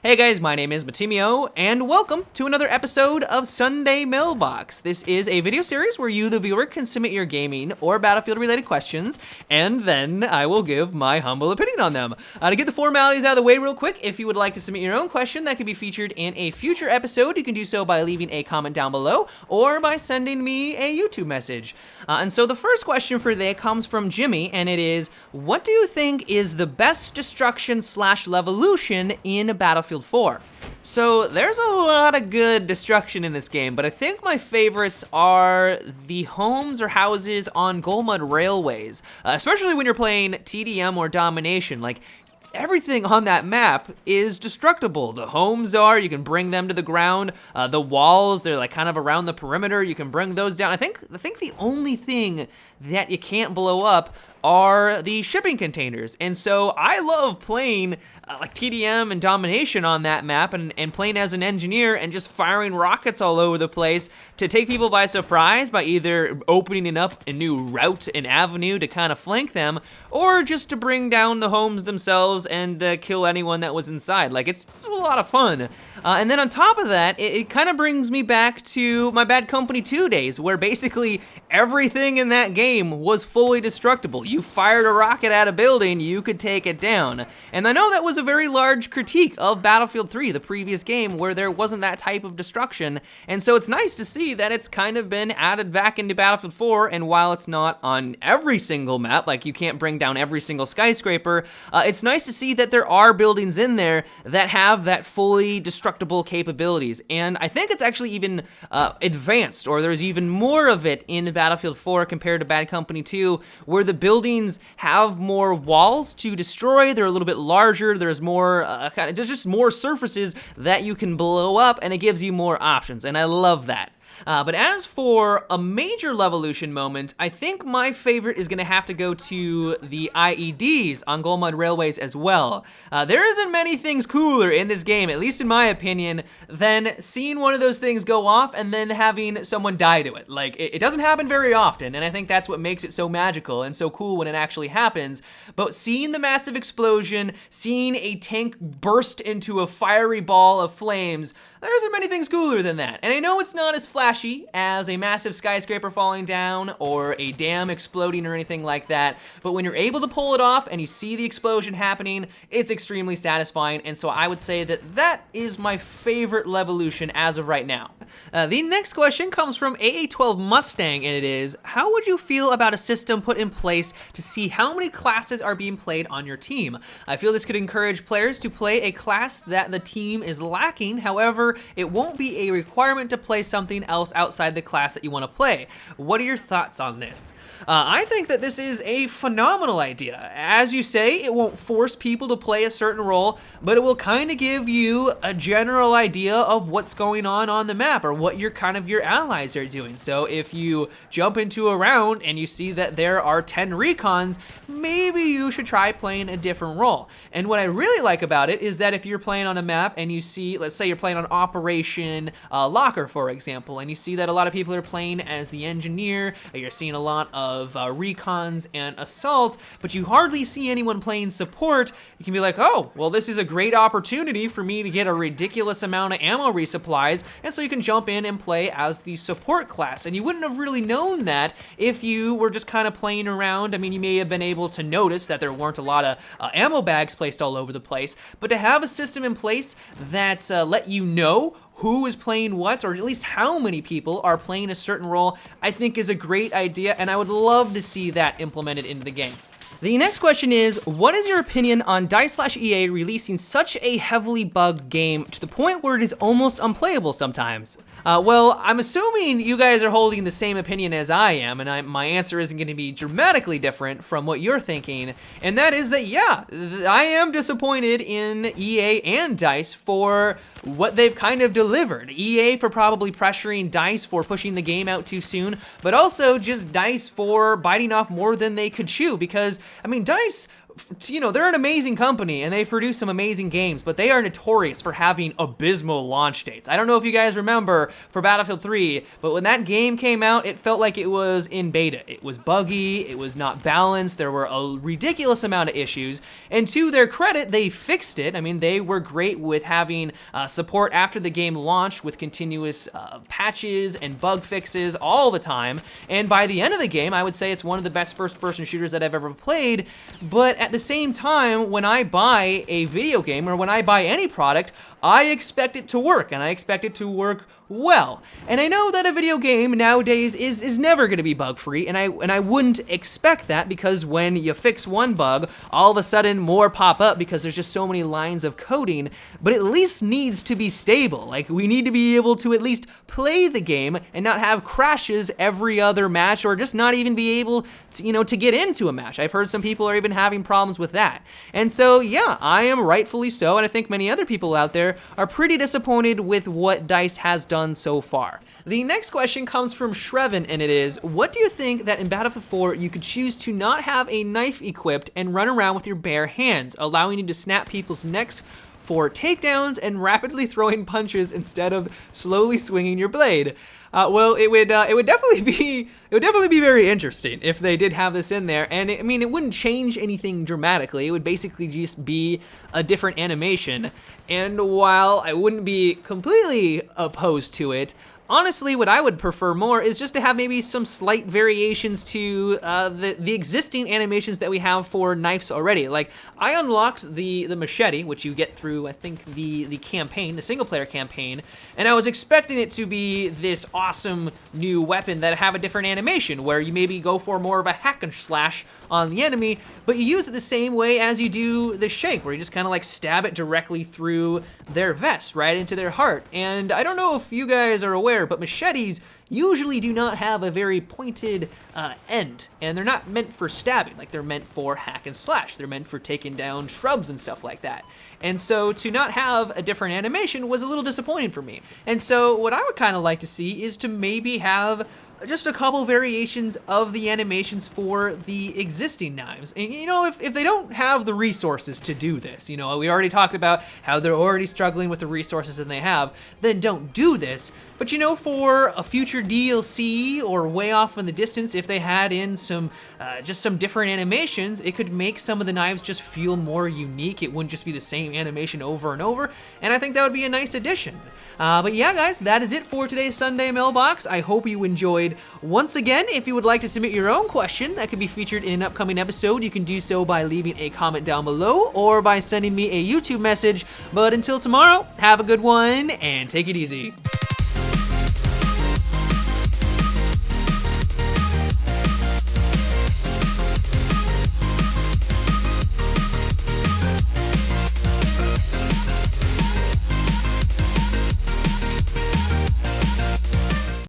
Hey guys, my name is Matimio, and welcome to another episode of Sunday Mailbox. This is a video series where you, the viewer, can submit your gaming or Battlefield-related questions, and then I will give my humble opinion on them. To get the formalities out of the way real quick, if you would like to submit your own question that could be featured in a future episode, you can do so by leaving a comment down below or by sending me a YouTube message. And so the first question for today comes from Jimmy, and it is, what do you think is the best destruction/levolution in Battlefield 4? So there's a lot of good destruction in this game, but I think my favorites are the homes or houses on gold mud railways, especially when you're playing TDM or domination. Like, everything on that map is destructible. The homes are, you can bring them to the ground. The walls, they're like kind of around the perimeter. You can bring those down. I think the only thing that you can't blow up are the shipping containers. And so I love playing like TDM and domination on that map and playing as an engineer and just firing rockets all over the place to take people by surprise by either opening up a new route and avenue to kind of flank them, or just to bring down the homes themselves and kill anyone that was inside. Like, it's a lot of fun. And then on top of that, it kind of brings me back to my Bad Company 2 days, where basically everything in that game was fully destructible. You fired a rocket at a building, you could take it down. And I know that was a very large critique of Battlefield 3, the previous game, where there wasn't that type of destruction. And so it's nice to see that it's kind of been added back into Battlefield 4, and while it's not on every single map, like you can't bring down every single skyscraper, it's nice to see that there are buildings in there that have that fully destructible capabilities. And I think it's actually even advanced, or there's even more of it in Battlefield 4 compared to Bad Company 2, where the buildings have more walls to destroy, they're a little bit larger, there's more, there's just more surfaces that you can blow up, and it gives you more options, and I love that. But as for a major levolution moment, I think my favorite is going to have to go to the IEDs on Gold Mud Railways as well. There isn't many things cooler in this game, at least in my opinion, than seeing one of those things go off and then having someone die to it. Like, it doesn't happen very often, and I think that's what makes it so magical and so cool when it actually happens. But seeing the massive explosion, seeing a tank burst into a fiery ball of flames, there isn't many things cooler than that. And I know it's not as flashy as a massive skyscraper falling down or a dam exploding or anything like that, but when you're able to pull it off and you see the explosion happening, it's extremely satisfying, and so I would say that that is my favorite levolution as of right now. The next question comes from AA12 Mustang, and it is, how would you feel about a system put in place to see how many classes are being played on your team? I feel this could encourage players to play a class that the team is lacking, however, it won't be a requirement to play something else outside the class that you want to play. What are your thoughts on this? I think that this is a phenomenal idea. As you say, it won't force people to play a certain role, but it will kind of give you a general idea of what's going on the map, or what your allies are doing. So if you jump into a round and you see that there are 10 recons, maybe you should try playing a different role. And what I really like about it is that if you're playing on a map and you see, let's say you're playing on Operation Locker, for example, and you see that a lot of people are playing as the engineer, you're seeing a lot of recons and assault, but you hardly see anyone playing support, you can be like, oh, well, this is a great opportunity for me to get a ridiculous amount of ammo resupplies, and so you can jump in and play as the support class. And you wouldn't have really known that if you were just kind of playing around. I mean, you may have been able to notice that there weren't a lot of ammo bags placed all over the place, but to have a system in place that's let you know who is playing what, or at least how many people are playing a certain role, I think is a great idea, and I would love to see that implemented into the game. The next question is, what is your opinion on DICE/EA releasing such a heavily bugged game to the point where it is almost unplayable sometimes? Well, I'm assuming you guys are holding the same opinion as I am, and my answer isn't going to be dramatically different from what you're thinking, and that is that, yeah, I am disappointed in EA and DICE for what they've kind of delivered. EA for probably pressuring DICE for pushing the game out too soon, but also just DICE for biting off more than they could chew, because, I mean, DICE they're an amazing company and they produce some amazing games, but they are notorious for having abysmal launch dates. I don't know if you guys remember for Battlefield 3, but when that game came out, it felt like it was in beta. It was buggy, it was not balanced, there were a ridiculous amount of issues, and to their credit, they fixed it. I mean, they were great with having support after the game launched with continuous patches and bug fixes all the time, and by the end of the game, I would say it's one of the best first-person shooters that I've ever played. But at the same time, when I buy a video game or when I buy any product, I expect it to work, and I expect it to work well. And I know that a video game nowadays is never going to be bug-free, and I wouldn't expect that, because when you fix one bug, all of a sudden more pop up because there's just so many lines of coding, but it at least needs to be stable. Like, we need to be able to at least play the game and not have crashes every other match, or just not even be able to, to get into a match. I've heard some people are even having problems with that. And so, yeah, I am rightfully so, and I think many other people out there are pretty disappointed with what DICE has done so far. The next question comes from Shreven, and it is, what do you think that in Battlefield 4 you could choose to not have a knife equipped and run around with your bare hands, allowing you to snap people's necks for takedowns and rapidly throwing punches instead of slowly swinging your blade? Well, it would definitely be very interesting if they did have this in there, and I mean, it wouldn't change anything dramatically. It would basically just be a different animation. And while I wouldn't be completely opposed to it, honestly, what I would prefer more is just to have maybe some slight variations to the existing animations that we have for knives already. Like, I unlocked the machete, which you get through, I think, the campaign, the single-player campaign, and I was expecting it to be this awesome new weapon that have a different animation, where you maybe go for more of a hack and slash on the enemy, but you use it the same way as you do the shank, where you just kind of like stab it directly through their vest, right into their heart. And I don't know if you guys are aware, but machetes usually do not have a very pointed end, and they're not meant for stabbing. Like, they're meant for hack and slash. They're meant for taking down shrubs and stuff like that. And so to not have a different animation was a little disappointing for me. And so what I would kind of like to see is to maybe have just a couple variations of the animations for the existing knives. And if they don't have the resources to do this, we already talked about how they're already struggling with the resources that they have, then don't do this. But for a future DLC or way off in the distance, if they had in some different animations, it could make some of the knives just feel more unique. It wouldn't just be the same animation over and over, and I think that would be a nice addition. But yeah, guys, that is it for today's Sunday Mailbox. I hope you enjoyed. Once again, if you would like to submit your own question that could be featured in an upcoming episode, you can do so by leaving a comment down below or by sending me a YouTube message. But until tomorrow, have a good one and take it easy.